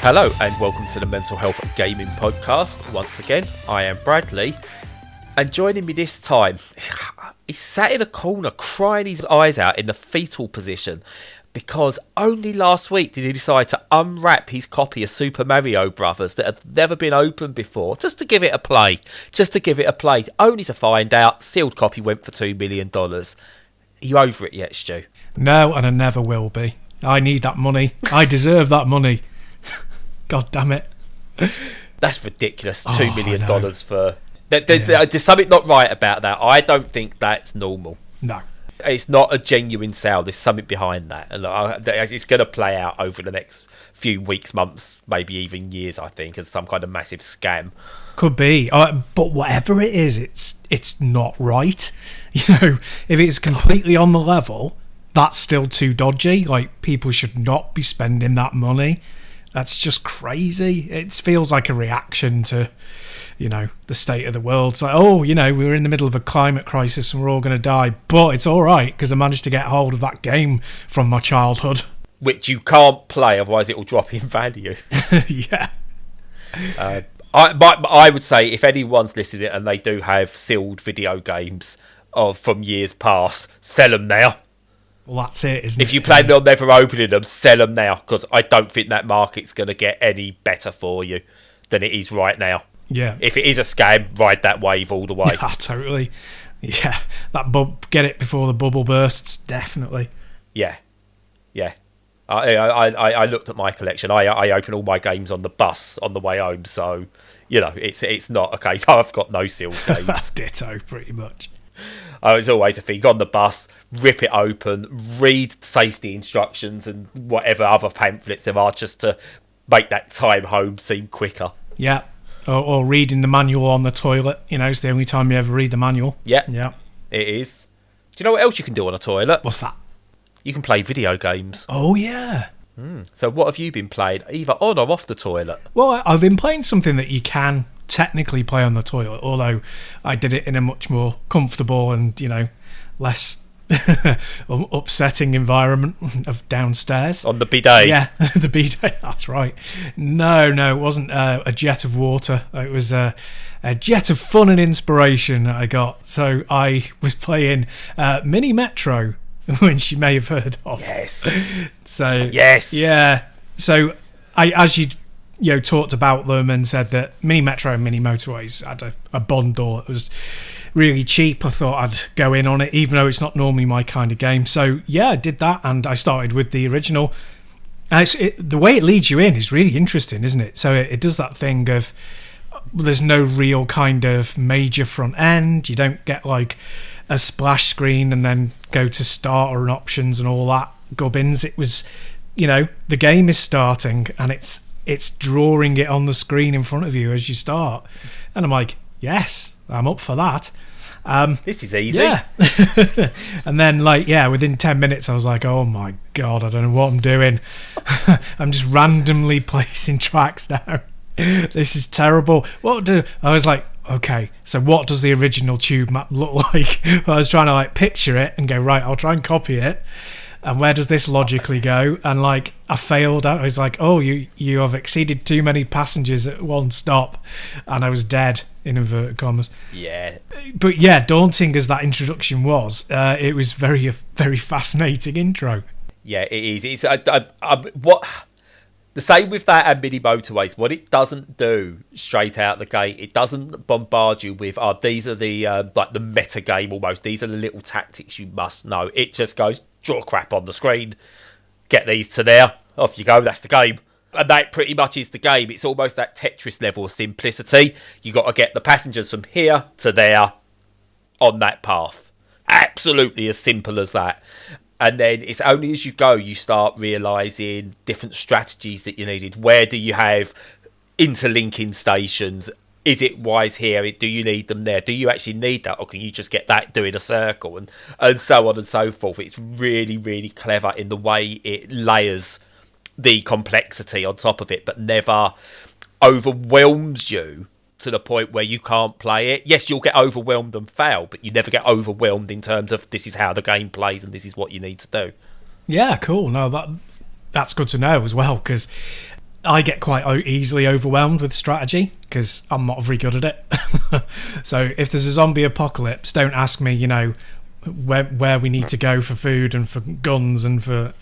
Hello and welcome to the Mental Health Gaming Podcast. Once again, I am Bradley, and joining me this time, he's sat in a corner crying his eyes out in the fetal position because only last week did he decide to unwrap his copy of Super Mario Brothers that had never been opened before, just to give it a play, only to find out sealed copy went for $2 million. Are you over it yet, Stu? No, and I never will be. I need that money. I deserve that money. God damn it. That's ridiculous. $2 million for... There's something not right about that. I don't think that's normal. No. It's not a genuine sale. There's something behind that. And it's going to play out over the next few weeks, months, maybe even years, I think, as some kind of massive scam. Could be. But whatever it is, it's not right. You know, if it's completely on the level, that's still too dodgy. Like, people should not be spending that money. That's just crazy. It feels like a reaction to, you know, the state of the world. It's like, oh, you know, we're in the middle of a climate crisis and we're all going to die. But it's all right because I managed to get hold of that game from my childhood. Which you can't play, otherwise it will drop in value. Yeah. I would say if anyone's listening and they do have sealed video games from years past, sell them now. Well, that's it, isn't it? If you plan on never opening them, sell them now, because I don't think that market's going to get any better for you than it is right now. Yeah. If it is a scam, ride that wave all the way. Yeah, totally. Yeah, get it before the bubble bursts, definitely. Yeah. I looked at my collection. I open all my games on the bus on the way home, so, you know, it's not a case I've got no sealed games. Ditto, pretty much. It's always a thing on the bus, rip it open, read safety instructions and whatever other pamphlets there are just to make that time home seem quicker. Yeah, or reading the manual on the toilet. You know, it's the only time you ever read the manual. Yeah, it is. Do you know what else you can do on a toilet? What's that? You can play video games. Oh, yeah. So what have you been playing, either on or off the toilet? Well, I've been playing something that you can technically play on the toilet, although I did it in a much more comfortable and, you know, less upsetting environment of downstairs. On the bidet? Yeah, the bidet, that's right. No, it wasn't a jet of water. It was a jet of fun and inspiration that I got. So I was playing Mini Metro, which you may have heard of. Yes. So yes. Yeah. So as you talked about them and said that Mini Metro and Mini Motorways had a bundle that was really cheap. I thought I'd go in on it, even though it's not normally my kind of game. So yeah, I did that, and I started with the original. And the way it leads you in is really interesting, isn't it? So it does that thing of there's no real kind of major front end. You don't get like a splash screen and then go to start or options and all that gubbins. It was, you know, the game is starting and it's drawing it on the screen in front of you as you start. And I'm like, yes, I'm up for that. This is easy. Yeah. And then, within 10 minutes, I was like, oh my God, I don't know what I'm doing. I'm just randomly placing tracks down. This is terrible. I was like, okay, so what does the original tube map look like? I was trying to picture it and go, right, I'll try and copy it. And where does this logically go? And I failed. I was like, oh, you have exceeded too many passengers at one stop. And I was dead, in inverted commas. Yeah. But yeah, daunting as that introduction was, it was a very fascinating intro. Yeah, it is. It's what the same with that and Mini Motorways. What it doesn't do straight out the gate, it doesn't bombard you with, these are the the meta game almost. These are the little tactics you must know. It just goes, draw crap on the screen, get these to there, off you go. That's the game. And that pretty much is the game. It's almost that Tetris level of simplicity. You got to get the passengers from here to there on that path. Absolutely as simple as that. And then it's only as you go you start realising different strategies that you needed. Where do you have interlinking stations? Is it wise here? Do you need them there? Do you actually need that? Or can you just get that doing a circle? And so on and so forth. It's really, really clever in the way it layers the complexity on top of it, but never overwhelms you to the point where you can't play it. Yes, you'll get overwhelmed and fail, but you never get overwhelmed in terms of this is how the game plays and this is what you need to do. Yeah, cool. No, that's good to know as well, because I get quite easily overwhelmed with strategy because I'm not very good at it. So if there's a zombie apocalypse, don't ask me, where we need to go for food and for guns and for,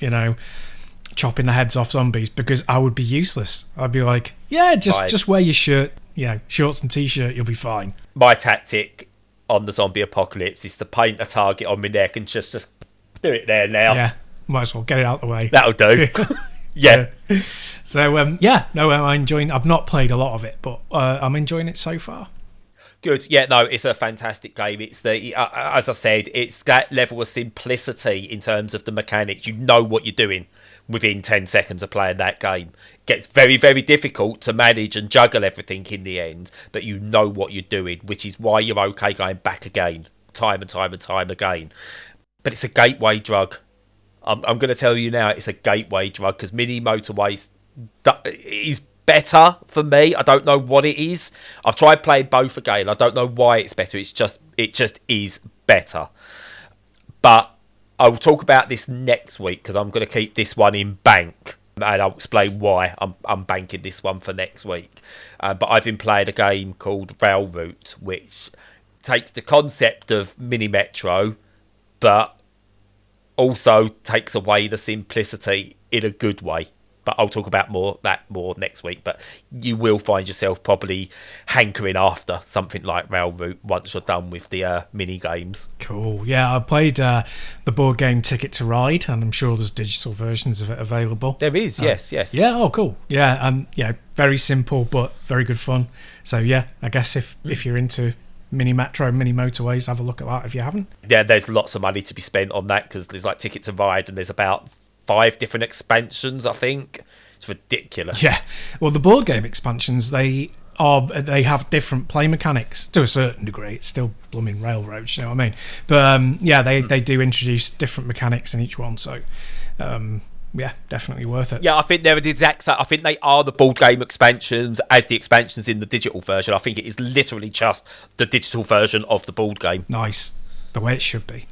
chopping the heads off zombies, because I would be useless. I'd be like, just wear your shirt, shorts and t-shirt, you'll be fine. My tactic on the zombie apocalypse is to paint a target on my neck and just do it there now. Yeah, might as well get it out of the way. That'll do. Yeah. So I'm enjoying. I've not played a lot of it, but I'm enjoying it so far. Good. Yeah, no, it's a fantastic game. It's as I said, it's that level of simplicity in terms of the mechanics. You know what you're doing within 10 seconds of playing that game. It gets very, very difficult to manage and juggle everything in the end, but you know what you're doing, which is why you're okay going back again, time and time and time again. But it's a gateway drug. I'm going to tell you now, it's a gateway drug, because Mini Motorways is better for me. I don't know what it is. I've tried playing both again. I don't know why it's better. It just is better. But I will talk about this next week, because I'm going to keep this one in bank, and I'll explain why I'm banking this one for next week. But I've been playing a game called Railroute, which takes the concept of Mini Metro, but also takes away the simplicity in a good way. But I'll talk about more next week. But you will find yourself probably hankering after something like Railroute once you're done with the mini games. Cool. Yeah, I played the board game Ticket to Ride, and I'm sure there's digital versions of it available. There is, yes. Yeah. Oh, cool. Yeah. Very simple but very good fun. So yeah, I guess if you're into Mini Metro, Mini Motorways, have a look at that if you haven't. Yeah, there's lots of money to be spent on that, because there's like Ticket to Ride, and there's about 5 different expansions, I think. It's ridiculous. Yeah. Well, the board game expansions, they have different play mechanics to a certain degree. It's still blooming Railroad, you know what I mean? But they do introduce different mechanics in each one, so definitely worth it. Yeah, I think they're the exact same. I think they are the board game expansions as the expansions in the digital version. I think it is literally just the digital version of the board game. Nice. The way it should be.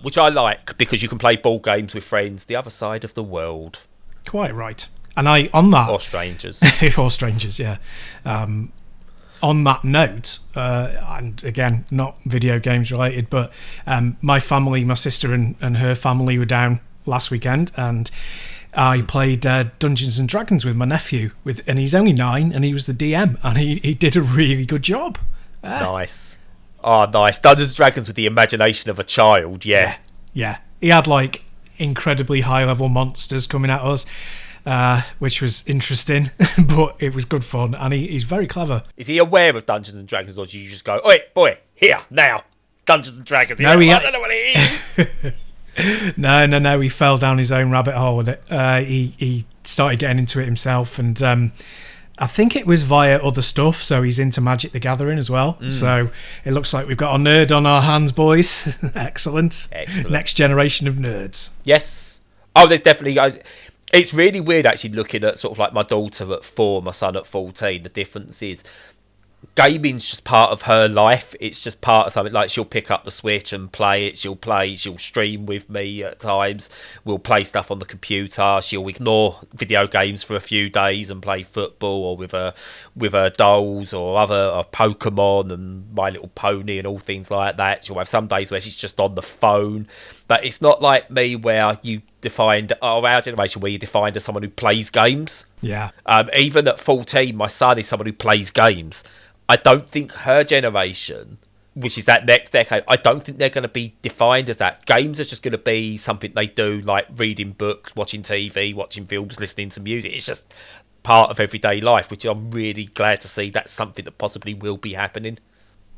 Which I like, because you can play board games with friends the other side of the world. Quite right. And or strangers. Or strangers, yeah. On that note, and again, not video games related, but my family, my sister and her family were down last weekend, and I played Dungeons and Dragons with my nephew, and he's only 9, and he was the DM, and he did a really good job. Nice. Oh, nice. Dungeons and Dragons with the imagination of a child, yeah. Yeah. He had like incredibly high level monsters coming at us, which was interesting, but it was good fun, and he's very clever. Is he aware of Dungeons and Dragons, or do you just go, oi, boy, here, now, Dungeons and Dragons? No, I don't know what it is. No, he fell down his own rabbit hole with it. He started getting into it himself, and I think it was via other stuff, so he's into Magic the Gathering as well. So it looks like we've got a nerd on our hands, boys. Excellent. Next generation of nerds. Yes. Oh, there's definitely... It's really weird, actually, looking at sort of like my daughter at 4, my son at 14. The difference is gaming's just part of her life. It's just part of something. Like, she'll pick up the Switch and play it. She'll stream with me at times. We'll play stuff on the computer. She'll ignore video games for a few days and play football, or with her dolls, or Pokemon and My Little Pony and all things like that. She'll have some days where she's just on the phone. But it's not like me, where you defined, or our generation, where you defined as someone who plays games. Yeah. Even at 14, my son is someone who plays games. I don't think her generation, which is that next decade, I don't think they're going to be defined as that. Games are just going to be something they do, like reading books, watching TV, watching films, listening to music. It's just part of everyday life, which I'm really glad to see that's something that possibly will be happening.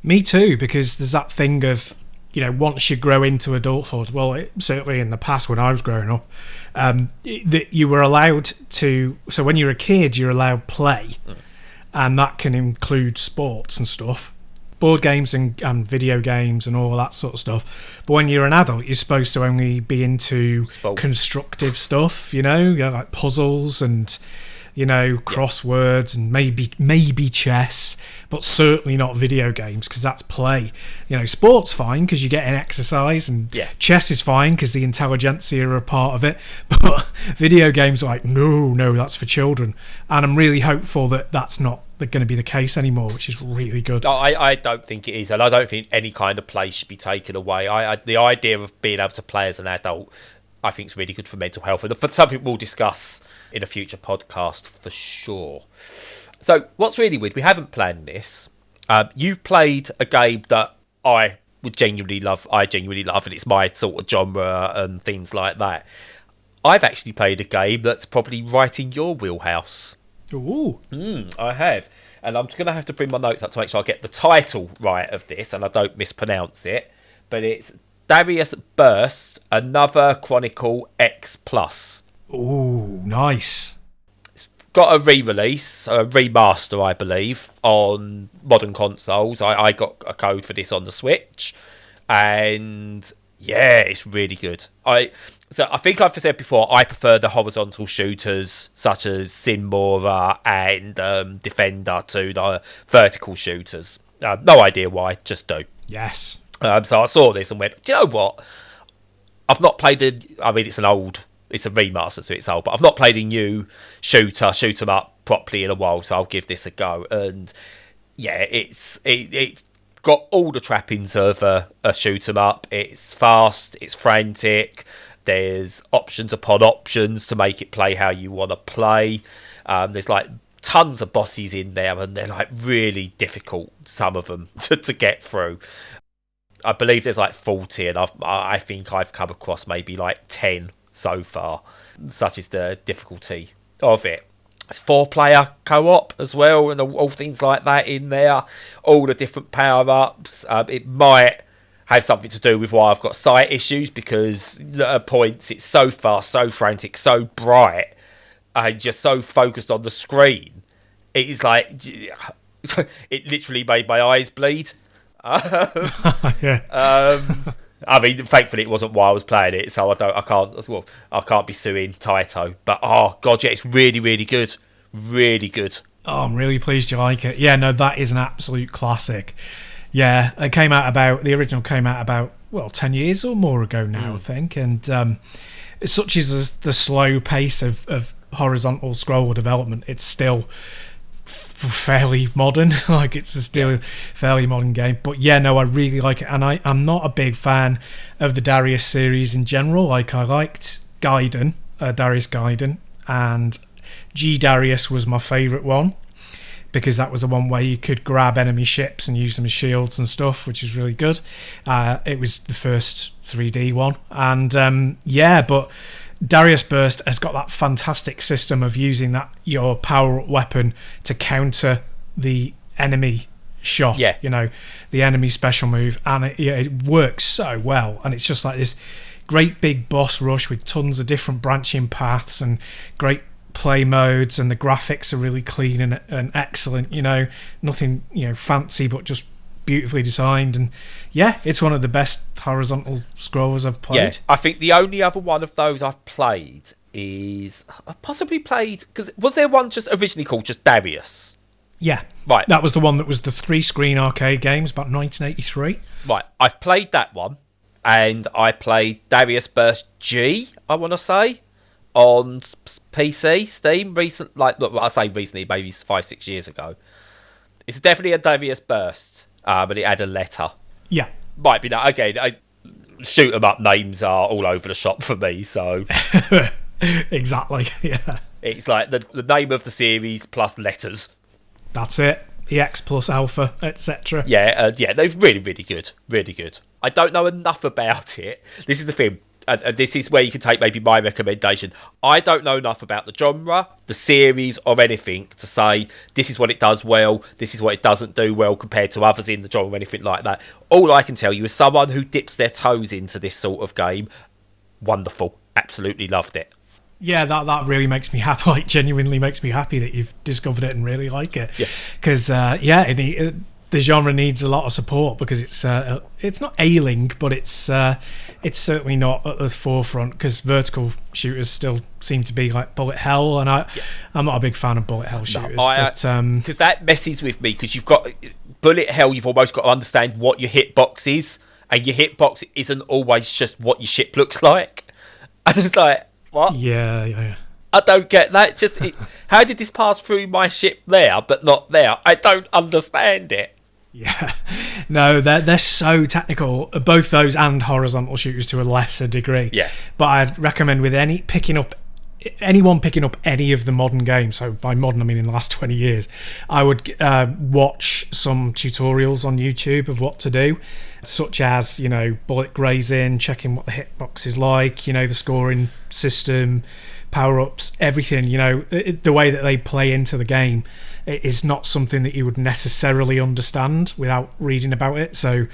Me too, because there's that thing of, once you grow into adulthood, well, certainly in the past when I was growing up, that you were allowed to, so when you're a kid, you're allowed play. And that can include sports and stuff, board games and video games and all that sort of stuff. But when you're an adult, you're supposed to only be into constructive stuff, like puzzles and crosswords and maybe chess, but certainly not video games, because that's play. Sport's fine because you're getting exercise, and chess is fine because the intelligentsia are a part of it, but video games are like, no, that's for children. And I'm really hopeful that that's not going to be the case anymore, which is really good. I don't think it is, and I don't think any kind of play should be taken away. The idea of being able to play as an adult, I think, is really good for mental health, and for something we'll discuss in a future podcast for sure. So what's really weird, we haven't planned this. You've played a game that I genuinely love, and it's my sort of genre and things like that. I've actually played a game that's probably right in your wheelhouse. Ooh. I have. And I'm going to have to bring my notes up to make sure I get the title right of this and I don't mispronounce it. But it's Dariusburst Another Chronicle EX+. Ooh, nice. It's got a re-release, a remaster, I believe, on modern consoles. I got a code for this on the Switch. And yeah, it's really good. So I think I've said before, I prefer the horizontal shooters such as Sinmora and Defender to the vertical shooters. No idea why, just do. Yes. So I saw this and went, do you know what? I've not played it's a remaster, so it's old, but I've not played a new shoot 'em up properly in a while, so I'll give this a go. And yeah, it's got all the trappings of a shoot 'em up. It's fast, it's frantic. There's options upon options to make it play how you want to play. There's like tons of bosses in there, and they're like really difficult, some of them, to get through. I believe there's like 40, and I think I've come across maybe like 10 so far. Such is the difficulty of it. It's 4-player co-op as well, and all things like that in there. All the different power-ups. It might have something to do with why I've got sight issues, because at points it's so fast, so frantic, so bright, and just so focused on the screen. It is like, it literally made my eyes bleed. Yeah. I mean, thankfully it wasn't while I was playing it, so I can't be suing Taito. But oh god, yeah, it's really, really good, really good. Oh, I'm really pleased you like it. Yeah, no, that is an absolute classic. Yeah, the original came out about 10 years or more ago now, I think. And such is the slow pace of horizontal scroll development, it's still fairly modern. Like, it's still a fairly modern game. But yeah, no, I really like it. And I'm not a big fan of the Darius series in general. Like, I liked Gaiden, Darius Gaiden, and G Darius was my favourite one, because that was the one where you could grab enemy ships and use them as shields and stuff, which is really good. It was the first 3D one. And but Dariusburst has got that fantastic system of using your power-up weapon to counter the enemy shot, the enemy special move. And it works so well. And it's just like this great big boss rush with tons of different branching paths and great play modes, and the graphics are really clean and excellent, nothing fancy, but just beautifully designed. And yeah, it's one of the best horizontal scrollers I've played. Yeah, I think the only other one of those I've played is because was there one just originally called just Darius? Yeah, right, that was the one that was the 3-screen arcade games about 1983. Right, I've played that one, and I played Dariusburst G, I want to say, on PC, Steam, recently, maybe 5-6 years ago. It's definitely a Dariusburst, but it had a letter. Yeah. Might be that. Again, shoot 'em up names are all over the shop for me, so... Exactly, yeah. It's like the name of the series plus letters. That's it. EX plus alpha, etc. Yeah, they're really, really good. Really good. I don't know enough about it. This is the thing. And this is where you can take maybe my recommendation. I don't know enough about the genre, the series, or anything to say this is what it does well, this is what it doesn't do well compared to others in the genre or anything like that. All I can tell you is someone who dips their toes into this sort of game, wonderful. Absolutely loved it. Yeah, that really makes me happy. Like, genuinely makes me happy that you've discovered it and really like it. Yeah. Because, the genre needs a lot of support because it's not ailing, but it's certainly not at the forefront because vertical shooters still seem to be like bullet hell, and I'm not a big fan of bullet hell shooters. Because that messes with me because you've got bullet hell, you've almost got to understand what your hitbox is, and your hitbox isn't always just what your ship looks like. And it's like, what? Yeah. I don't get that. How did this pass through my ship there, but not there? I don't understand it. Yeah, no, they're so technical, both those and horizontal shooters to a lesser degree. Yeah, but I'd recommend with anyone picking up any of the modern games. So by modern, I mean in the last 20 years, I would watch some tutorials on YouTube of what to do, such as bullet grazing, checking what the hitbox is like, the scoring system, power-ups, everything. The way that they play into the game is not something that you would necessarily understand without reading about it, so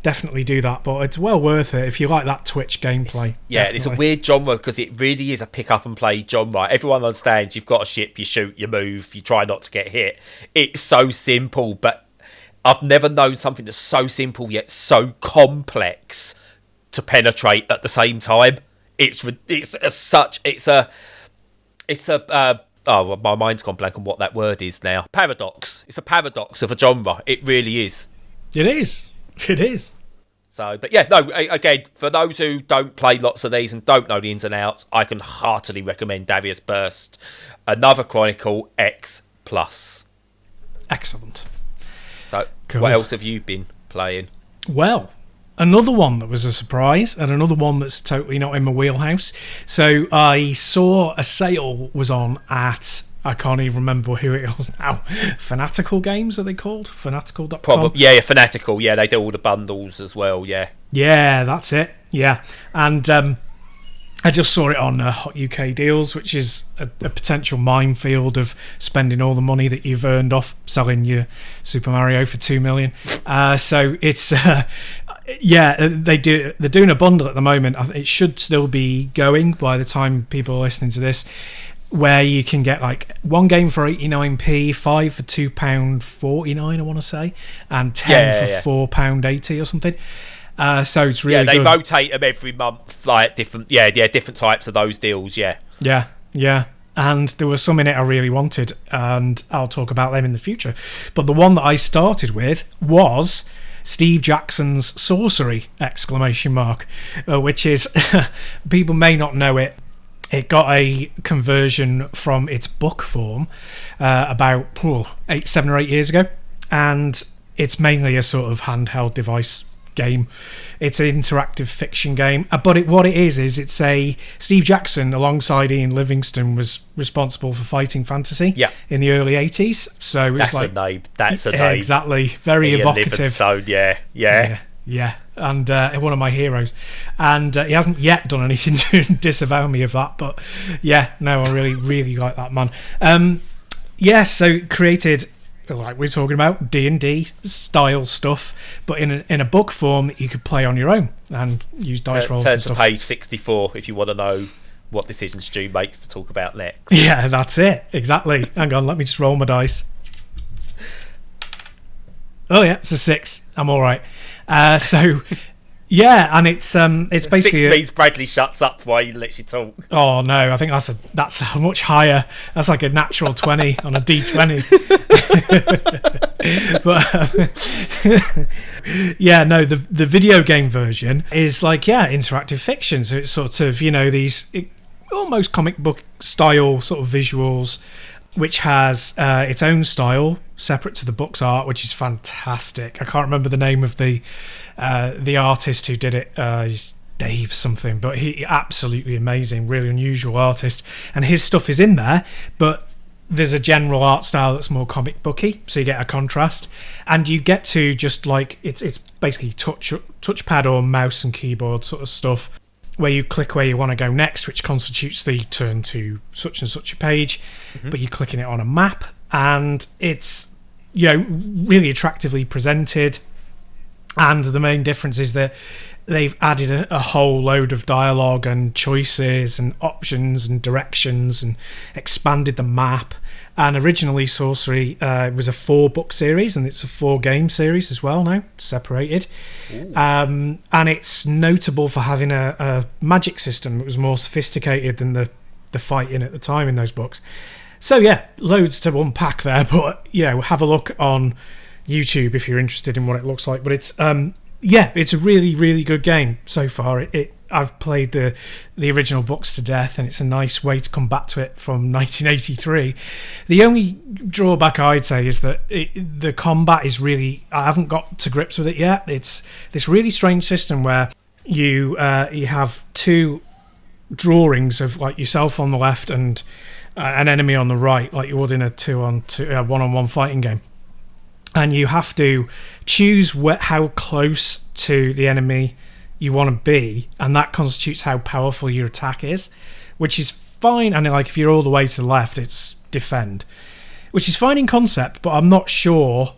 definitely do that. But it's well worth it if you like that Twitch gameplay. It's a weird genre because it really is a pick up and play genre. Everyone understands you've got a ship, you shoot, you move, you try not to get hit. It's so simple, but I've never known something that's so simple yet so complex to penetrate at the same time. Oh, my mind's gone blank on what that word is now. Paradox. It's a paradox of a genre. It really is. It is. So, but yeah, no, again, for those who don't play lots of these and don't know the ins and outs, I can heartily recommend Dariusburst Another Chronicle EX+. Excellent. So, cool. What else have you been playing? Well, another one that was a surprise, and another one that's totally not in my wheelhouse. So I saw a sale was on at, I can't even remember who it was now. Fanatical Games, are they called? Fanatical.com? Probably, yeah, Fanatical. Yeah, they do all the bundles as well, yeah. Yeah, that's it. Yeah. And I just saw it on Hot UK Deals, which is a potential minefield of spending all the money that you've earned off selling your Super Mario for $2 million. So it's... they're doing a bundle at the moment. It should still be going by the time people are listening to this, where you can get like one game for 89p, 5 for £2.49, I want to say, and 10 for £4.80 or something. So it's really they good. rotate them every month, like different types of those deals. Yeah. And there was some in it I really wanted, and I'll talk about them in the future. But the one that I started with was Steve Jackson's Sorcery! Which is, people may not know it. It got a conversion from its book form about 7 or 8 years ago, and it's mainly a sort of handheld device game. It's an interactive fiction game, but what it is it's a Steve Jackson alongside Ian Livingstone was responsible for Fighting Fantasy in the early 80s. So it's that's a name. Exactly, very Ian evocative. Livingstone, yeah. And one of my heroes, and he hasn't yet done anything to disavow me of that, but I really like that man. So created, like we're talking about, D&D style stuff, but in a book form that you could play on your own and use dice rolls and stuff. Turn to page 64 if you want to know what decision Stu makes to talk about next. Yeah, that's it, exactly. Hang on, let me just roll my dice. Oh yeah, it's a 6. I'm all right. And it's basically 6 means Bradley shuts up while you lets you talk. Oh no, I think that's a much higher. That's like a natural 20 on a D20. But the video game version is like interactive fiction. So it's sort of these almost comic book style sort of visuals, which has its own style separate to the book's art, which is fantastic. I can't remember the name of the artist who did it. He's Dave something, but he absolutely amazing, really unusual artist, and his stuff is in there, but there's a general art style that's more comic booky, so you get a contrast, and you get to just like it's basically touchpad or mouse and keyboard sort of stuff, where you click where you want to go next, which constitutes the turn to such and such a page, but you're clicking it on a map, and it's really attractively presented. And the main difference is that they've added a whole load of dialogue and choices and options and directions and expanded the map. And originally, Sorcery was a 4-book series, and it's a 4-game series as well now, separated. And it's notable for having a magic system that was more sophisticated than the fighting at the time in those books. So yeah, loads to unpack there, but have a look on YouTube if you're interested in what it looks like. But it's it's a really, really good game so far. I've played the original books to death, and it's a nice way to come back to it from 1983. The only drawback I'd say is that the combat is really... I haven't got to grips with it yet. It's this really strange system where you have 2 drawings of like yourself on the left and an enemy on the right, like you would in a 2-on-2 one-on-one fighting game. And you have to choose how close to the enemy you want to be, and that constitutes how powerful your attack is, which is fine. And like if you're all the way to the left, it's defend, which is fine in concept, but I'm not sure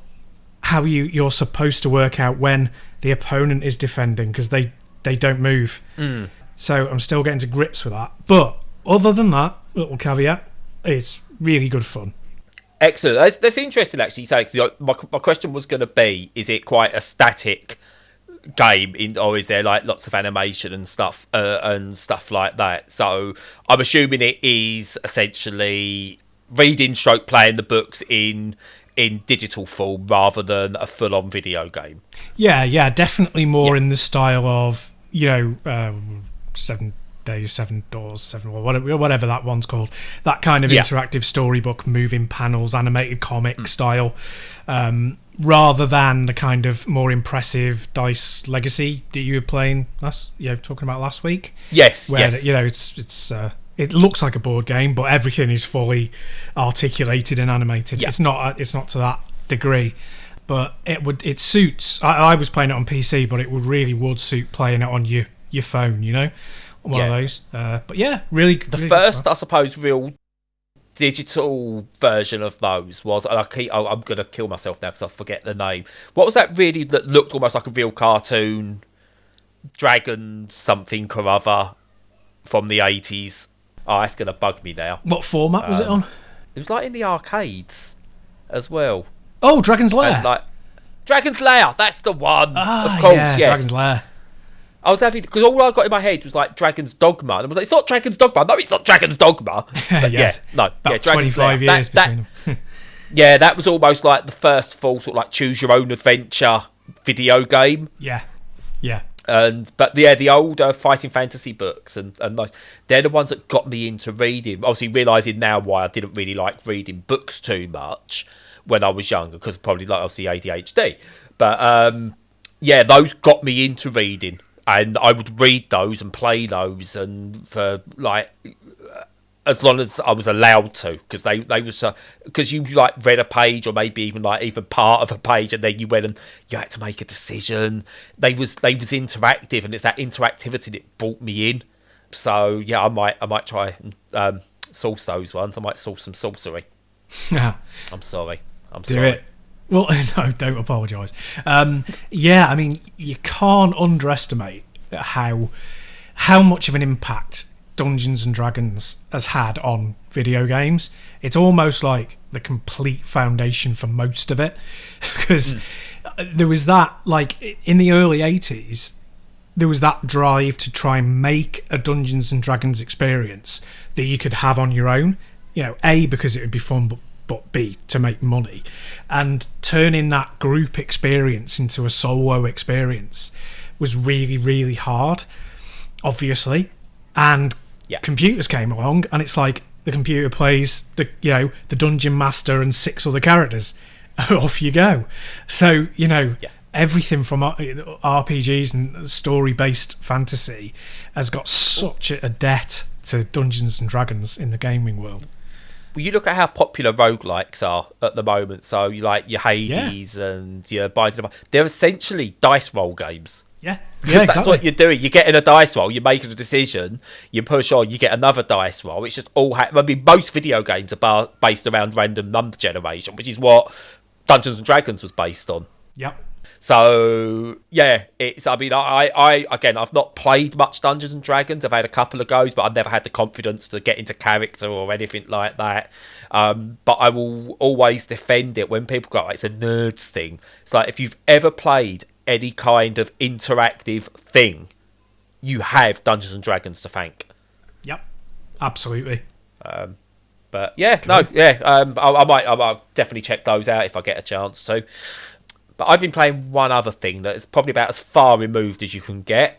how you're supposed to work out when the opponent is defending, because they don't move. So I'm still getting to grips with that. But other than that, little caveat, it's really good fun. Excellent. That's interesting, actually. So my question was going to be: is it quite a static game, or is there like lots of animation and stuff like that? So I'm assuming it is essentially reading stroke playing the books in digital form rather than a full-on video game. Yeah, definitely more in the style of 7 Days, 7 Doors, 7 whatever that one's called. That kind of interactive storybook, moving panels, animated comic style. Rather than the kind of more impressive Dice Legacy that you were playing talking about last week. Yes, where it looks like a board game, but everything is fully articulated and animated. It's not to that degree, but it suits. I was playing it on PC, but it really would suit playing it on your phone. One of those. But yeah, really. The really first, I suppose, real digital version of those was, and I'm gonna kill myself now because I forget the name. What was that really that looked almost like a real cartoon dragon something or other from the 80s? Oh, that's gonna bug me now. What format was it on? It was like in the arcades as well. Oh, Dragon's Lair. Dragon's Lair, that's the one. Of course, yes. Dragon's Lair. I was having, because all I got in my head was like Dragon's Dogma, and I was like, it's not Dragon's Dogma. No, it's not Dragon's Dogma. But about 25 years between them. Yeah, that was almost like the first full sort of like choose your own adventure video game. Yeah. But the older fighting fantasy books and they're the ones that got me into reading. Obviously, realising now why I didn't really like reading books too much when I was younger, because probably obviously ADHD. But those got me into reading. And I would read those and play those, and for as long as I was allowed to, because they was because you read a page or maybe even part of a page, and then you went and you had to make a decision. They was interactive, and it's that interactivity that brought me in. So yeah, I might try and source those ones. I might source some Sorcery. Yeah, I'm sorry. Do it. Well, no, don't apologise. I mean, you can't underestimate how much of an impact Dungeons and Dragons has had on video games. It's almost like the complete foundation for most of it, because there was that, like, in the early 80s, there was that drive to try and make a Dungeons and Dragons experience that you could have on your own. A, because it would be fun, but B, to make money, and turning that group experience into a solo experience was really, really hard, obviously. And computers came along, and it's like the computer plays the dungeon master and 6 other characters. Off you go. So everything from RPGs and story-based fantasy has got such a debt to Dungeons and Dragons in the gaming world. Well, you look at how popular roguelikes are at the moment. So you like your Hades and your Binding of... They're essentially dice roll games. Yeah, That's what you're doing. You're getting a dice roll, you're making a decision, you push on, you get another dice roll. It's just all... most video games are based around random number generation, which is what Dungeons and Dragons was based on. Yep. So yeah, it's. I mean, I again, I've not played much Dungeons and Dragons. I've had a couple of goes, but I've never had the confidence to get into character or anything like that. But I will always defend it when people go, "It's a nerds thing." It's like if you've ever played any kind of interactive thing, you have Dungeons and Dragons to thank. Yep, absolutely. But yeah, cool. No, yeah, I might definitely check those out if I get a chance to. But I've been playing one other thing that is probably about as far removed as you can get.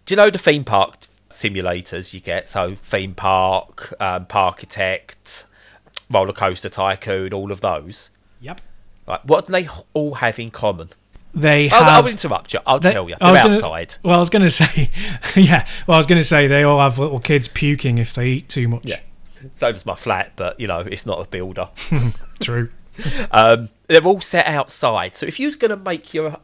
Do you know the theme park simulators you get? So theme park, Parkitect, Roller Coaster Tycoon, all of those. Yep. Right, what do they all have in common? They have. I'll interrupt you. I'll tell you. They're outside. I was going to say, yeah. Well, I was going to say they all have little kids puking if they eat too much. Yeah. So does my flat, but it's not a builder. True. They're all set outside. So if you was going to make your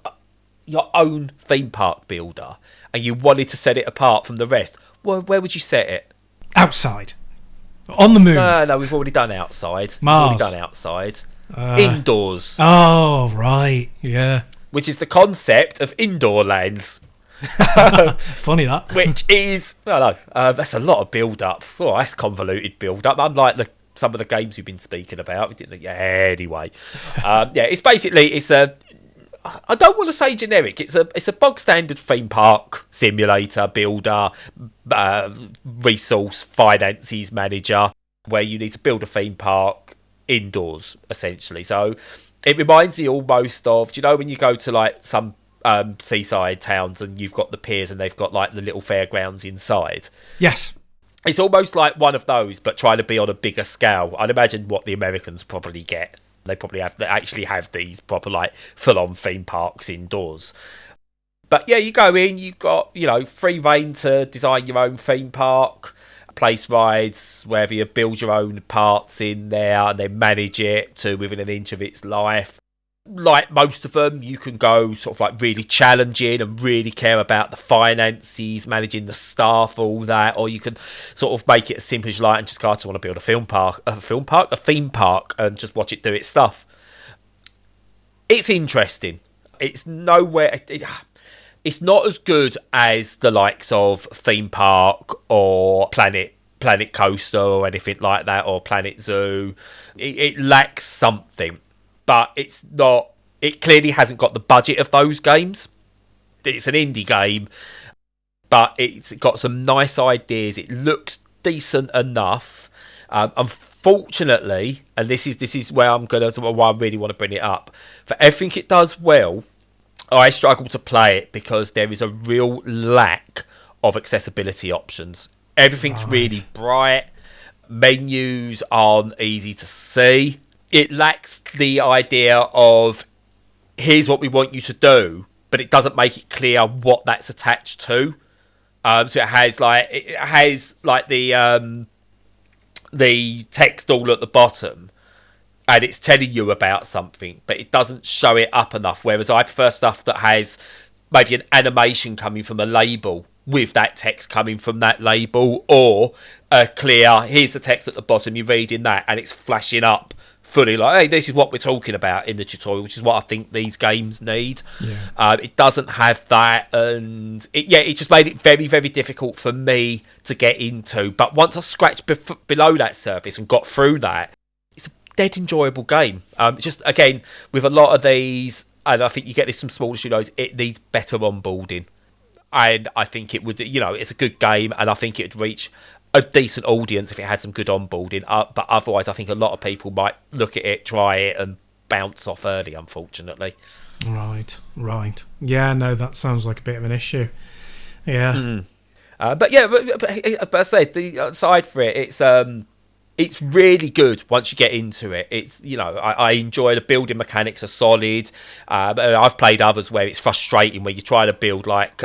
own theme park builder and you wanted to set it apart from the rest, well, where would you set it? Outside. On the moon. No, we've already done outside. Mars. We've already done outside. Indoors. Oh, right. Yeah. Which is the concept of indoor lands. Funny that. Which is, that's a lot of build-up. Oh, that's convoluted build-up. Unlike some of the games we've been speaking about. Anyway. It's basically, I don't want to say generic. It's a bog standard theme park simulator, builder, resource finances manager, where you need to build a theme park indoors, essentially. So it reminds me almost of, do you know when you go to like some seaside towns and you've got the piers and they've got like the little fairgrounds inside? Yes. It's almost like one of those, but trying to be on a bigger scale. I'd imagine what the Americans probably get. They actually have these proper like full-on theme parks indoors. But yeah, you go in, you've got free reign to design your own theme park, place rides, wherever you build your own parts in there, and then manage it to within an inch of its life. Like most of them, you can go sort of like really challenging and really care about the finances, managing the staff, all that, or you can sort of make it as simple as you like and just go, I just want to build a theme park, and just watch it do its stuff. It's interesting. It's nowhere. It's not as good as the likes of Theme Park or Planet Coaster or anything like that, or Planet Zoo. It lacks something. But it's not. It clearly hasn't got the budget of those games. It's an indie game, but it's got some nice ideas. It looks decent enough. Unfortunately, and this is why I really want to bring it up. For everything it does well, I struggle to play it because there is a real lack of accessibility options. Everything's really bright. Menus aren't easy to see. It lacks the idea of here's what we want you to do, but it doesn't make it clear what that's attached to. So it has the text all at the bottom, and it's telling you about something, but it doesn't show it up enough. Whereas I prefer stuff that has maybe an animation coming from a label with that text coming from that label, or a clear here's the text at the bottom, you're reading that, and it's flashing up fully like, hey, this is what we're talking about in the tutorial, which is what I think these games need. It doesn't have that, and it just made it very, very difficult for me to get into. But once I scratched below that surface and got through that, it's a dead enjoyable game. Just again, with a lot of these, and I think you get this from smaller studios, it needs better onboarding, and I think it would, it's a good game, and I think it would reach a decent audience if it had some good onboarding, but otherwise I think a lot of people might look at it, try it, and bounce off early, unfortunately. Right. Yeah, no, that sounds like a bit of an issue. Yeah. But I said, the aside for it, it's really good once you get into it. It's I enjoy the building mechanics are solid. And I've played others where it's frustrating, where you try to build like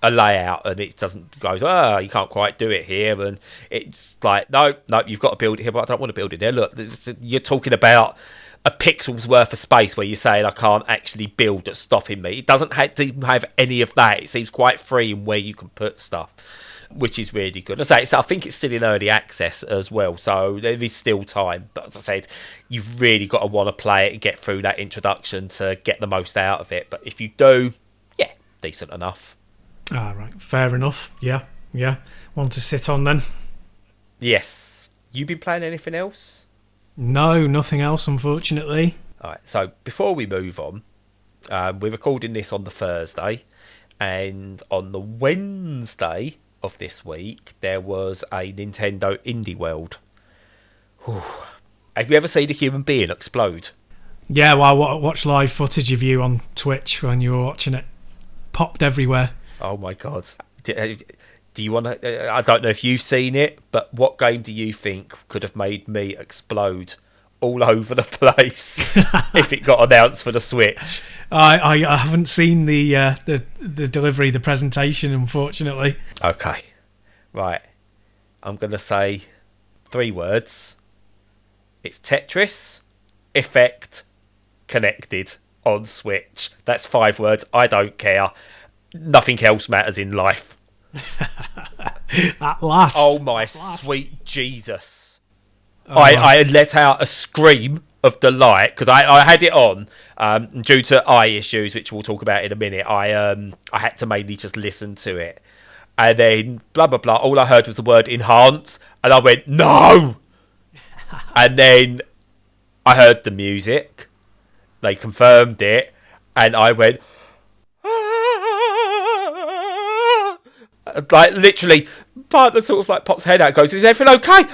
a layout and it doesn't go, you can't quite do it here, and it's like no, you've got to build it here, but I don't want to build it there. Look, you're talking about a pixel's worth of space where you're saying I can't actually build, that's stopping me. It doesn't have any of that. It seems quite free in where you can put stuff. which is really good. I think it's still in early access as well, so there is still time. But as I said, you've really got to want to play it and get through that introduction to get the most out of it. But if you do, yeah, decent enough. Right, fair enough. Yeah. One to sit on then. Yes. You been playing anything else? No, nothing else, unfortunately. All right, so before we move on, we're recording this on the Thursday, and on the Wednesday of this week, there was a Nintendo Indie World. Whew. Have you ever seen a human being explode? Yeah, well, I watched live footage of you on Twitch when you were watching it. Popped everywhere. Oh my God. Do you want to... I don't know if you've seen it, but what game do you think could have made me explode all over the place if it got announced for the Switch? I haven't seen the delivery, the presentation, unfortunately. Okay. Right. I'm going to say 3 words. It's Tetris Effect Connected on Switch. That's 5 words. I don't care. Nothing else matters in life. At last. Oh my sweet Jesus. I let out a scream of delight because I had it on due to eye issues, which we'll talk about in a minute. I had to mainly just listen to it, and then blah blah blah, all I heard was the word enhance, and I went no. And then I heard the music, they confirmed it, and I went like literally, partner sort of like pops head out, goes, "Is everything okay?"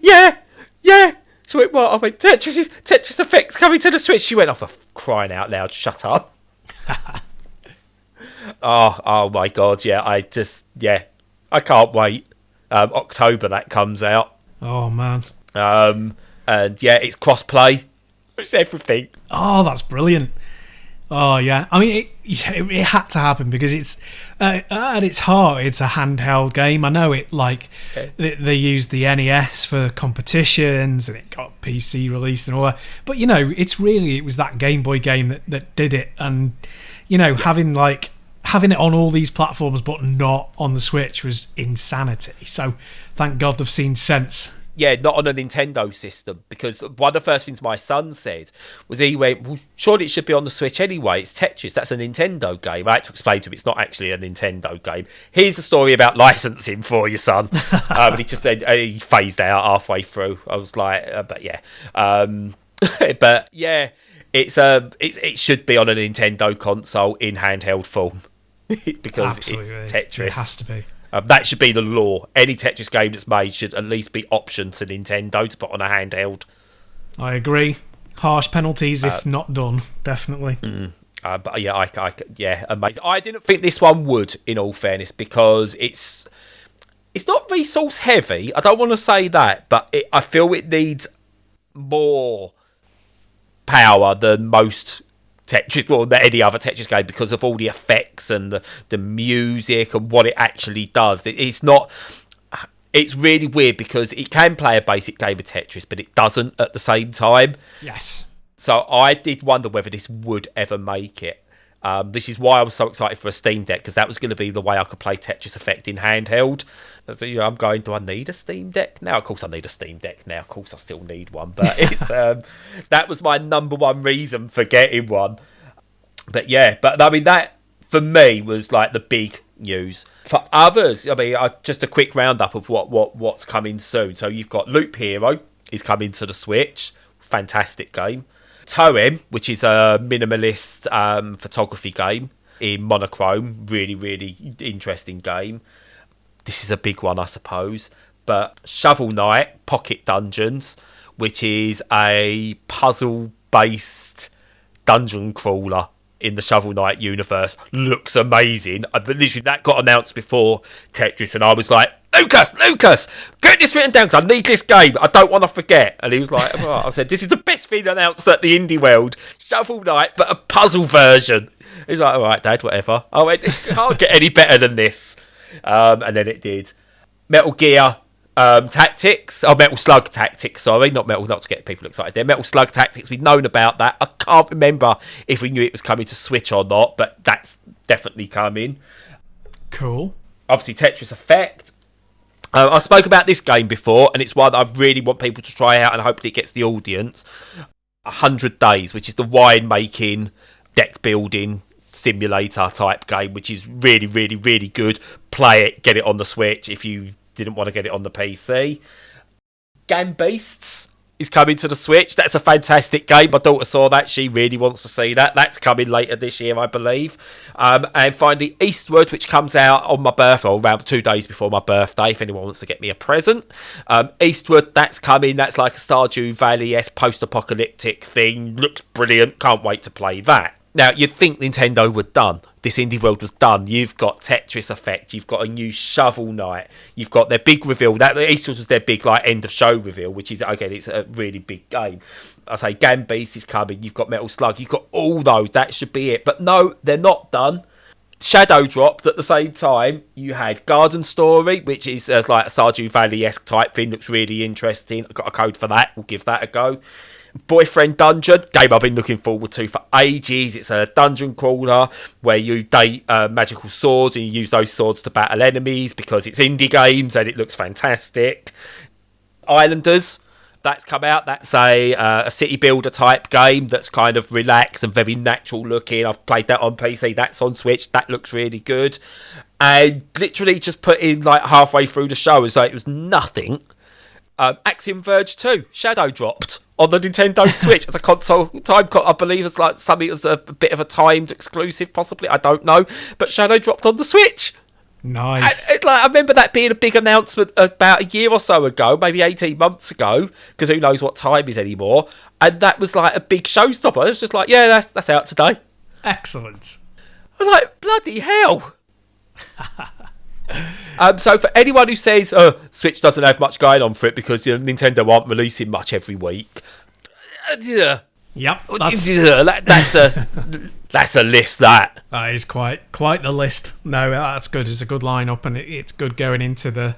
Yeah. She went, "What?" I went, Tetris Effect's coming to the Switch. She went off crying out loud, "Shut up." Oh my God, yeah. I can't wait. October that comes out. Oh man. And yeah, it's cross-play. It's everything. Oh, that's brilliant. Oh yeah, I mean it had to happen because it's at its heart it's a handheld game. I know it they used the NES for competitions and it got PC release and all that, but it was that Game Boy game that did it, and having it on all these platforms but not on the Switch was insanity. So thank God they've seen sense. Yeah, not on a Nintendo system, because one of the first things my son said was he went, "Well, surely it should be on the Switch anyway. It's Tetris. That's a Nintendo game." I had to explain to him it's not actually a Nintendo game. Here's the story about licensing for you, son. But he phased out halfway through. I was like, but yeah, but yeah, it should be on a Nintendo console in handheld form because Absolutely. It's Tetris. It has to be. That should be the law. Any Tetris game that's made should at least be optioned to Nintendo to put on a handheld. I agree. Harsh penalties if not done, definitely. But yeah, amazing. I didn't think this one would, in all fairness, because it's not resource heavy. I don't want to say that, but I feel it needs more power than most Tetris, or any other Tetris game, because of all the effects and the music and what it actually does. It's really weird because it can play a basic game of Tetris, but it doesn't at the same time. Yes. So I did wonder whether this would ever make it. This is why I was so excited for a Steam Deck, because that was going to be the way I could play Tetris Effect in handheld. So, I'm going, do I need a Steam Deck now? Of course I need a Steam Deck now. Of course I still need one. But it's that was my number one reason for getting one. But yeah, I mean, that for me was like the big news. For others, I mean, just a quick roundup of what's coming soon. So you've got Loop Hero is coming to the Switch. Fantastic game. Toem, which is a minimalist photography game in monochrome. Really, really interesting game. This is a big one, I suppose. But Shovel Knight Pocket Dungeons, which is a puzzle-based dungeon crawler in the Shovel Knight universe, looks amazing. Literally, that got announced before Tetris, and I was like, Lucas, get this written down because I need this game. I don't want to forget. And he was like, I said, this is the best thing announced at the Indie World. Shovel Knight, but a puzzle version. He's like, all right, Dad, whatever. I went, it can't get any better than this. And then it did. Metal Gear Tactics, Metal Slug Tactics, sorry, not to get people excited there. Metal Slug Tactics, we've known about that. I can't remember if we knew it was coming to Switch or not, but that's definitely coming. Cool. obviously Tetris Effect. I spoke about this game before, and it's one that I really want people to try out, and hopefully it gets the audience. 100 Days, which is the wine making, deck building simulator type game, which is really, really, really good. Play it, get it on the Switch if you didn't want to get it on the PC. Game Beasts is coming to the Switch. That's a fantastic game. My daughter saw that. She really wants to see that. That's coming later this year, I believe. And finally, Eastward, which comes out on my birthday, or around 2 days before my birthday, if anyone wants to get me a present. Eastward, that's coming. That's like a Stardew Valley-esque post-apocalyptic thing. Looks brilliant. Can't wait to play that. Now, you'd think Nintendo were done. This indie world was done. You've got Tetris Effect. You've got a new Shovel Knight. You've got their big reveal. That Eastwood was their big end of show reveal, which is, again, it's a really big game. I say Game Beast is coming. You've got Metal Slug. You've got all those. That should be it. But no, they're not done. Shadow dropped at the same time. You had Garden Story, which is like a Stardew Valley-esque type thing. Looks really interesting. I've got a code for that. We'll give that a go. Boyfriend Dungeon, game I've been looking forward to for ages. It's a dungeon crawler where you date magical swords and you use those swords to battle enemies because it's indie games and it looks fantastic. Islanders, that's come out. That's a city builder type game that's kind of relaxed and very natural looking. I've played that on PC. That's on Switch. That looks really good. And literally just put in like halfway through the show as though it was nothing. Axiom Verge 2 Shadow dropped on the Nintendo Switch as a console time. I believe it's like something as a bit of a timed exclusive, possibly. I don't know, but Shadow dropped on the Switch. Nice. I remember that being a big announcement about a year or so ago, maybe 18 months ago, because who knows what time is anymore. And that was like a big showstopper. It was just like, yeah, that's out today. Excellent. I'm like, bloody hell. So for anyone who says Switch doesn't have much going on for it because Nintendo aren't releasing much every week, yep, that's a list. That is quite the list. No, that's good. It's a good lineup, and it's good going into the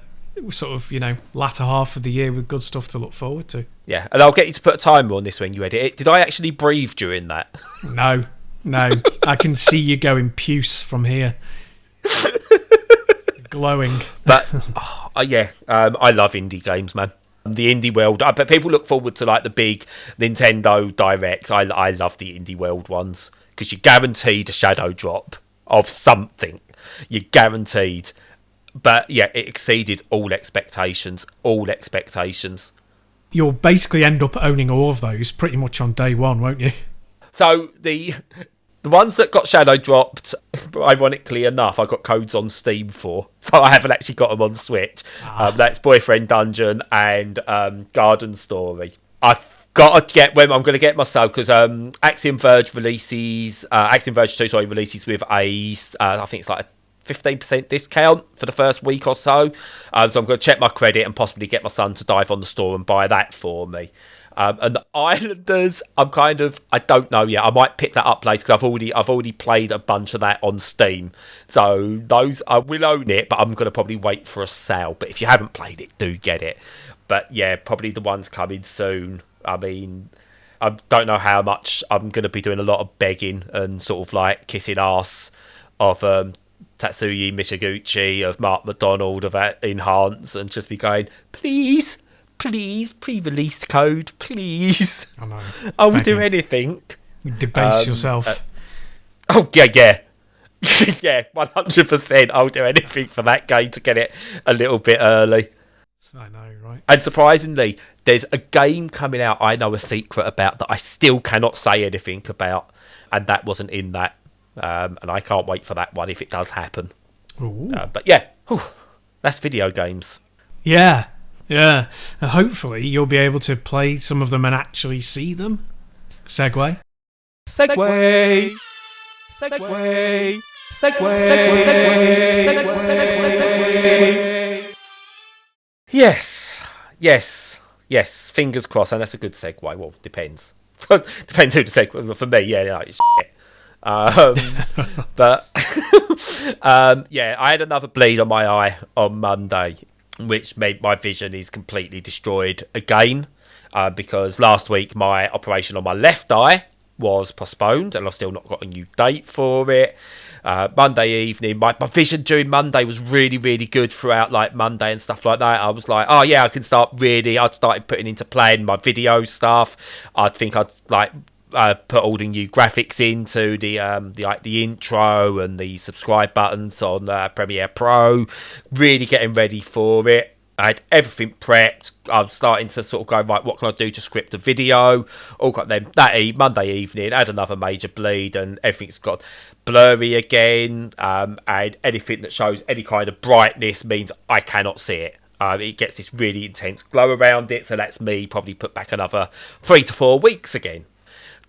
sort of latter half of the year with good stuff to look forward to. Yeah, and I'll get you to put a timer on this when you edit it. Did I actually breathe during that? No, I can see you going puce from here. Glowing. But I love indie games, man. The indie world, I bet people look forward to like the big Nintendo Directs. I love the indie world ones because you're guaranteed a shadow drop of something. You're guaranteed. But yeah, it exceeded all expectations. You'll basically end up owning all of those pretty much on day one, won't you? So the ones that got shadow dropped, ironically enough, I got codes on Steam for, so I haven't actually got them on Switch. That's Boyfriend Dungeon and Garden Story. I've got to get when I'm going to get myself because Axiom Verge 2 releases with a I think it's like a 15% discount for the first week or so. So I'm going to check my credit and possibly get my son to dive on the store and buy that for me. And the Islanders, I don't know yet. I might pick that up later because I've already played a bunch of that on Steam. So those I will own it, but I'm going to probably wait for a sale. But if you haven't played it, do get it. But yeah, probably the ones coming soon. I mean, I don't know how much I'm going to be doing a lot of begging and sort of like kissing ass of Tatsuya Michiguchi, of Mark McDonald, of Enhance, and just be going, please, pre-release code, please. I know. I will do anything. Debase yourself. Oh, yeah. Yeah, 100%. I'll do anything for that game to get it a little bit early. I know, right? And surprisingly, there's a game coming out I know a secret about that I still cannot say anything about, and that wasn't in that. And I can't wait for that one if it does happen. But yeah, that's video games. Yeah. Hopefully you'll be able to play some of them and actually see them. Segway. Yes. Fingers crossed, and that's a good segue. Well, depends. Depends who the segue. For me, it's shit. But I had another bleed on my eye on Monday, which made my vision is completely destroyed again. Because last week my operation on my left eye was postponed, and I've still not got a new date for it. Monday evening, my vision during Monday was really, really good throughout like Monday and stuff like that. I was like, oh yeah, I'd started putting into planning my video stuff. I'd like put all the new graphics into the intro and the subscribe buttons on Premiere Pro, really getting ready for it. I had everything prepped. I was starting to sort of go, right, what can I do to script a video? All got them Monday evening, I had another major bleed, and everything's got blurry again. And anything that shows any kind of brightness means I cannot see it. It gets this really intense glow around it, so that's me probably put back another 3 to 4 weeks again.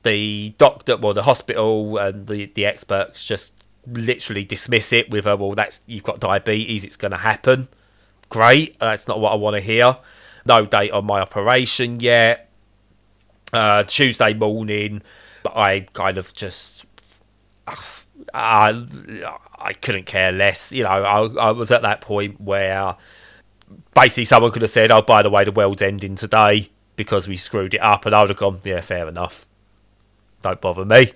The doctor, well, the hospital and the experts just literally dismiss it with you've got diabetes, it's going to happen. Great, that's not what I want to hear. No date on my operation yet. Tuesday morning, I kind of just I couldn't care less. I was at that point where basically someone could have said, oh, by the way, the world's ending today because we screwed it up, and I would have gone, yeah, fair enough, don't bother me.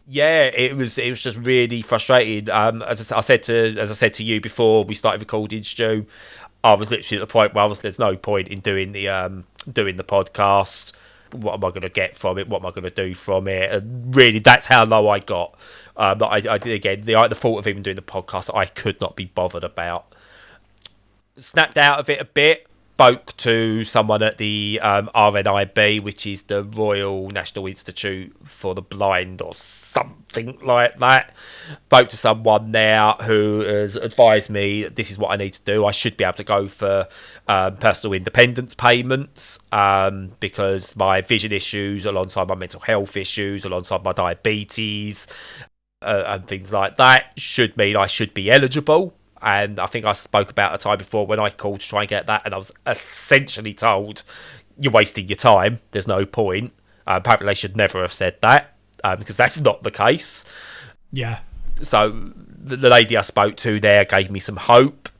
Yeah, it was just really frustrating. As I said to you before we started recording, Stu, I was literally at the point where there's no point in doing the podcast. What am I going to get from it? What am I going to do from it? And really, that's how low I got. But I did again. The thought of even doing the podcast, I could not be bothered about. Snapped out of it a bit. Spoke to someone at the RNIB, which is the Royal National Institute for the Blind or something like that. Spoke to someone there who has advised me this is what I need to do. I should be able to go for personal independence payments because my vision issues, alongside my mental health issues, alongside my diabetes and things like that, should mean I should be eligible. And I think I spoke about a time before when I called to try and get that, and I was essentially told, you're wasting your time, there's no point. Apparently they should never have said that, because that's not the case. Yeah. So the lady I spoke to there gave me some hope.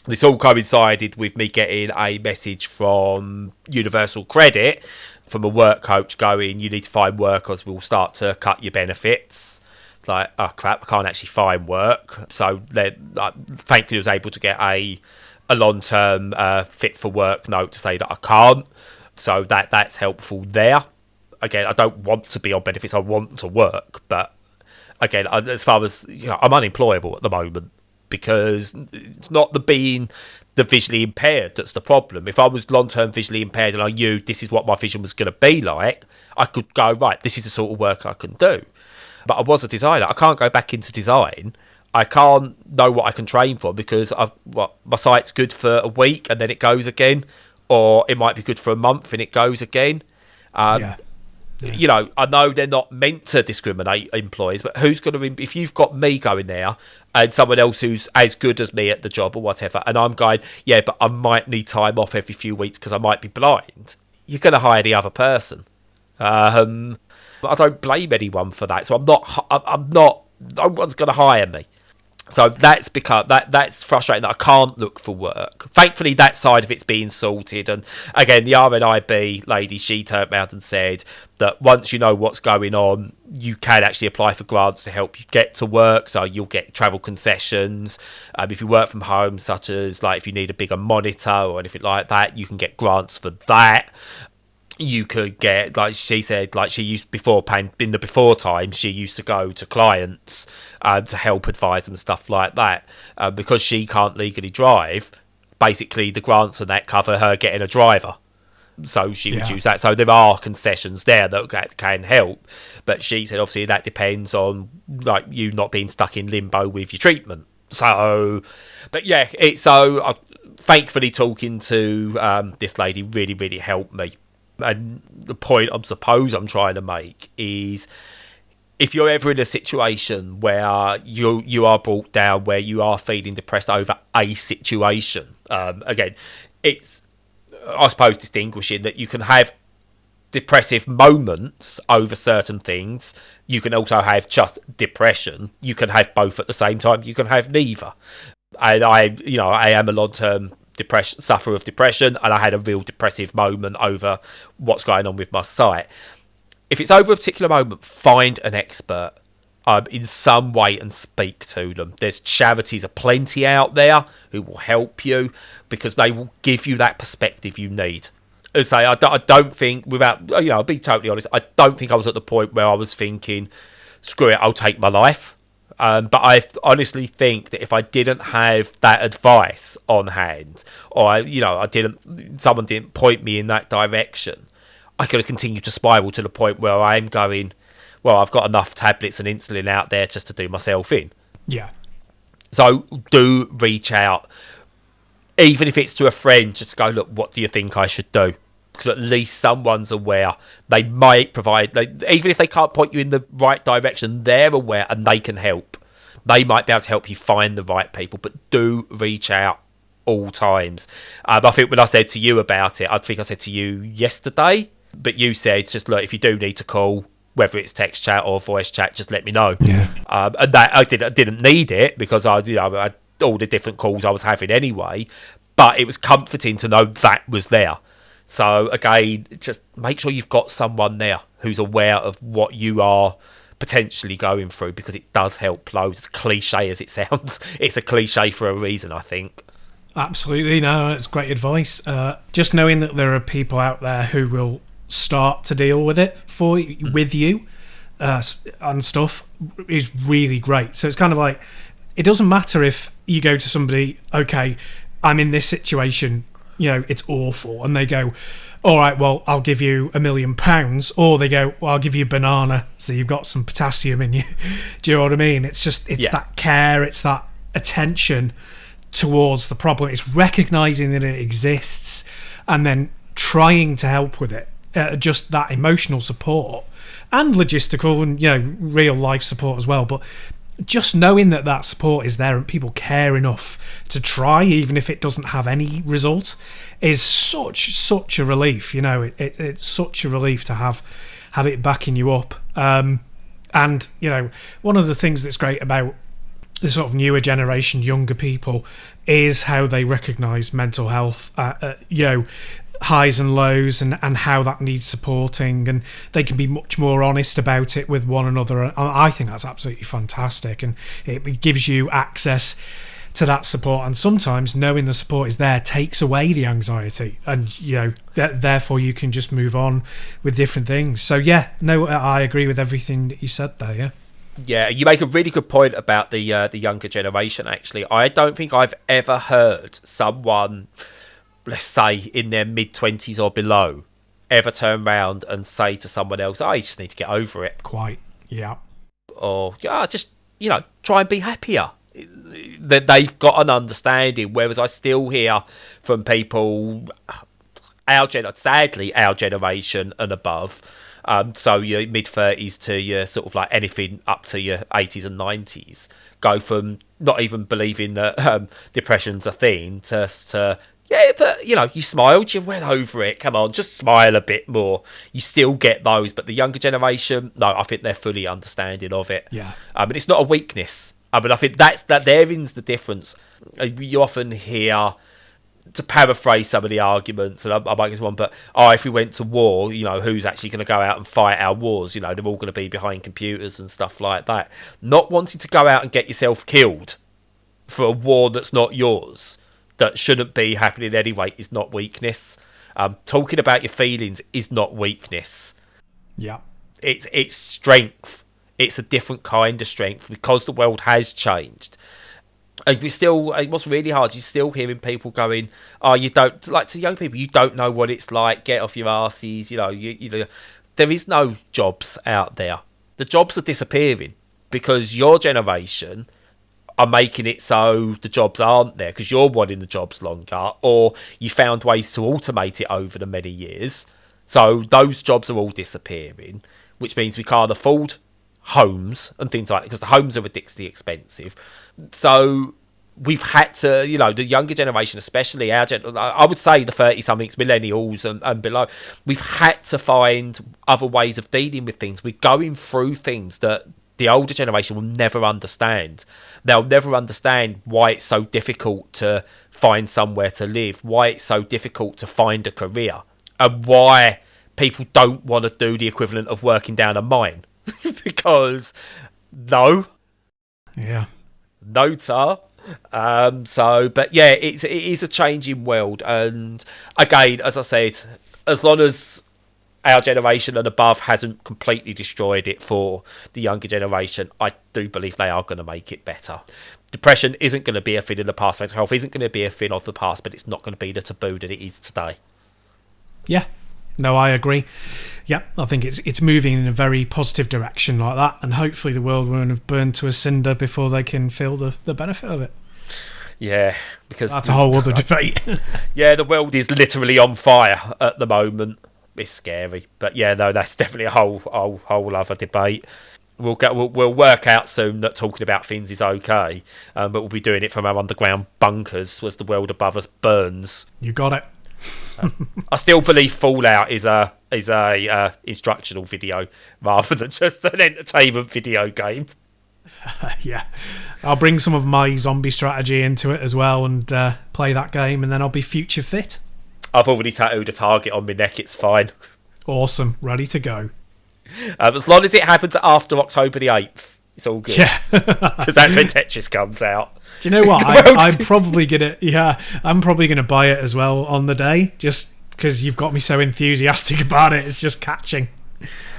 This all coincided with me getting a message from Universal Credit from a work coach going, you need to find work or we'll start to cut your benefits. Like, oh crap, I can't actually find work. So thankfully I was able to get a long-term fit for work note to say that I can't. So that's helpful there. Again, I don't want to be on benefits, I want to work. But again, as far as, I'm unemployable at the moment because it's not being the visually impaired that's the problem. If I was long-term visually impaired and I knew this is what my vision was going to be like, I could go, right, this is the sort of work I can do. But I was a designer. I can't go back into design. I can't know what I can train for because my site's good for a week and then it goes again, or it might be good for a month and it goes again. I know they're not meant to discriminate employees, but who's going to, if you've got me going there and someone else who's as good as me at the job or whatever, and I'm going, yeah, but I might need time off every few weeks because I might be blind, you're going to hire the other person. But I don't blame anyone for that. So I'm not, no one's going to hire me. So that's frustrating that I can't look for work. Thankfully, that side of it's being sorted. And again, the RNIB lady, she turned around and said that once you know what's going on, you can actually apply for grants to help you get to work. So you'll get travel concessions. If you work from home, such as like if you need a bigger monitor or anything like that, you can get grants for that. You could get, like she said, like she used in the before times, she used to go to clients to help advise them and stuff like that. Because she can't legally drive, basically the grants and that cover her getting a driver. So she would use that. So there are concessions there that can help. But she said, obviously, that depends on like you not being stuck in limbo with your treatment. So, but yeah, thankfully talking to this lady really, really helped me. And the point I'm trying to make is if you're ever in a situation where you are brought down, where you are feeling depressed over a situation, again, it's, I suppose, distinguishing that you can have depressive moments over certain things. You can also have just depression. You can have both at the same time. You can have neither. And I am a long-term sufferer of depression, and I had a real depressive moment over what's going on with my site. If it's over a particular moment, find an expert in some way and speak to them. There's charities aplenty out there who will help you because they will give you that perspective you need. As I say, I don't think, without, I'll be totally honest, I don't think I was at the point where I was thinking, screw it, I'll take my life. But I honestly think that if I didn't have that advice on hand, or someone didn't point me in that direction, I could have continued to spiral to the point where I'm going, well, I've got enough tablets and insulin out there just to do myself in. Yeah. So do reach out, even if it's to a friend, just to go, look, what do you think I should do? Because at least someone's aware. They might provide, even if they can't point you in the right direction, they're aware and they can help. They might be able to help you find the right people, but do reach out all times. I think when I said to you about it, I think I said to you yesterday, but you said, just look, if you do need to call, whether it's text chat or voice chat, just let me know. Yeah. And that I didn't need it because I had all the different calls I was having anyway, but it was comforting to know that was there. So again, just make sure you've got someone there who's aware of what you are potentially going through, because it does help loads. As cliche as it sounds, it's a cliche for a reason, I think. Absolutely, no, it's great advice. Just knowing that there are people out there who will start to deal with it with you and stuff is really great. So it's kind of like, it doesn't matter if you go to somebody, okay, I'm in this situation, it's awful, and they go, all right, well, I'll give you £1 million, or they go, well, I'll give you a banana, so you've got some potassium in you. Do you know what I mean? It's just, that care, it's that attention towards the problem. It's recognising that it exists and then trying to help with it. Just that emotional support and logistical and real life support as well, but just knowing that support is there and people care enough to try, even if it doesn't have any result, is such a relief. It's such a relief to have it backing you up. And one of the things that's great about the sort of newer generation, younger people, is how they recognise mental health, highs and lows, and how that needs supporting, and they can be much more honest about it with one another. And I think that's absolutely fantastic, and it gives you access to that support, and sometimes knowing the support is there takes away the anxiety, and therefore you can just move on with different things. So I agree with everything that you said there. Yeah, you make a really good point about the younger generation, actually. I don't think I've ever heard someone, let's say in their mid-20s or below, ever turn around and say to someone else, you just need to get over it. Quite, yeah. Or, just, try and be happier. That they've got an understanding, whereas I still hear from people, sadly, our generation and above, so your mid-30s to your sort of like anything up to your 80s and 90s, go from not even believing that depression's a thing to yeah, but, you smiled, you went over it, come on, just smile a bit more. You still get those, but the younger generation, no, I think they're fully understanding of it. Yeah. But it's not a weakness. I think there's the difference. You often hear, to paraphrase some of the arguments, and I might get one, but if we went to war, who's actually going to go out and fight our wars? They're all going to be behind computers and stuff like that. Not wanting to go out and get yourself killed for a war that's not yours, that shouldn't be happening anyway, is not weakness. Talking about your feelings is not weakness. Yeah. It's strength. It's a different kind of strength because the world has changed. And what's really hard, you're still hearing people going, you don't, like to young people, you don't know what it's like, get off your arses, there is no jobs out there. The jobs are disappearing because your generation are making it so the jobs aren't there because you're wanting the jobs longer, or you found ways to automate it over the many years. So those jobs are all disappearing, which means we can't afford homes and things like that because the homes are ridiculously expensive. So we've had to, the younger generation, especially I would say the 30-somethings, millennials and below, we've had to find other ways of dealing with things. We're going through things that the older generation will never understand. They'll never understand why it's so difficult to find somewhere to live, why it's so difficult to find a career, and why people don't want to do the equivalent of working down a mine. Because, no. Yeah. No, tar. But yeah, it is a changing world. And again, as I said, as long as our generation and above hasn't completely destroyed it for the younger generation, I do believe they are going to make it better. Depression isn't going to be a thing of the past. Mental health isn't going to be a thing of the past, but it's not going to be the taboo that it is today. Yeah. No, I agree. Yeah, I think it's moving in a very positive direction like that, and hopefully the world won't have burned to a cinder before they can feel the benefit of it. Yeah, because that's a whole other debate. Yeah, the world is literally on fire at the moment. It's scary, but yeah, no, that's definitely a whole other debate. We'll work out soon that talking about things is okay, but we'll be doing it from our underground bunkers as the world above us burns. You got it. I still believe Fallout is a instructional video rather than just an entertainment video game. Yeah, I'll bring some of my zombie strategy into it as well and play that game, and then I'll be future fit. I've already tattooed a target on my neck, it's fine. Awesome, ready to go. As long as it happens after October the 8th, it's all good. Yeah. Because that's when Tetris comes out. Do you know what? I'm probably gonna buy it as well on the day, just because you've got me so enthusiastic about it. It's just catching.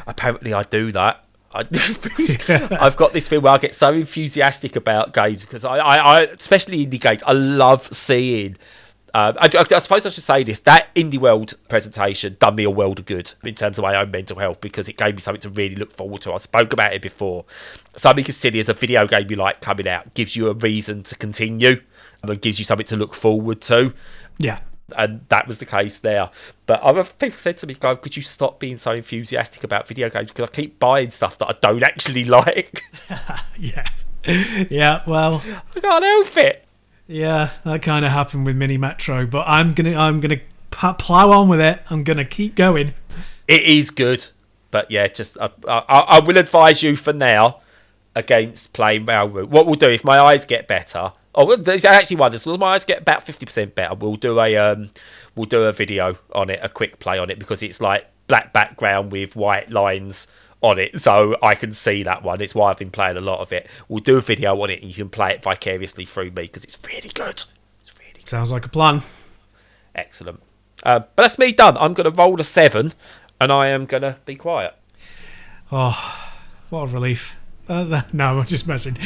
Apparently I do that. I've got this thing where I get so enthusiastic about games because I especially indie games, I love seeing I suppose I should say this, that Indie World presentation done me a world of good in terms of my own mental health, because it gave me something to really look forward to. I spoke about it before. Something as silly as a video game you like coming out gives you a reason to continue and gives you something to look forward to. Yeah. And that was the case there. But other people said to me, "God, could you stop being so enthusiastic about video games? Because I keep buying stuff that I don't actually like." Yeah, well, I can't help it. Yeah, that kind of happened with Mini Metro, but I'm gonna plow on with it. I'm gonna keep going. It is good, but yeah, just I will advise you for now against playing Rail Route. What we'll do if my eyes get better. Oh, there's actually one. As my eyes get about 50% better, we'll do a video on it, a quick play on it, because it's like black background with white lines on it, so I can see that one. It's why I've been playing a lot of it. We'll do a video on it, and you can play it vicariously through me, because it's really good. Sounds like a plan. Excellent. But that's me done. I'm going to roll a 7, and I am going to be quiet. Oh, what a relief. No, I'm just messing.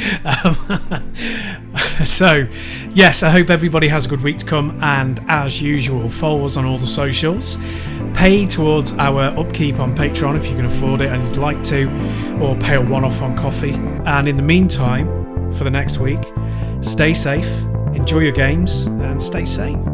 So, yes, I hope everybody has a good week to come, and as usual, follow us on all the socials. Pay towards our upkeep on Patreon if you can afford it and you'd like to, or pay a one-off on coffee. And in the meantime, for the next week, stay safe, enjoy your games, and stay sane.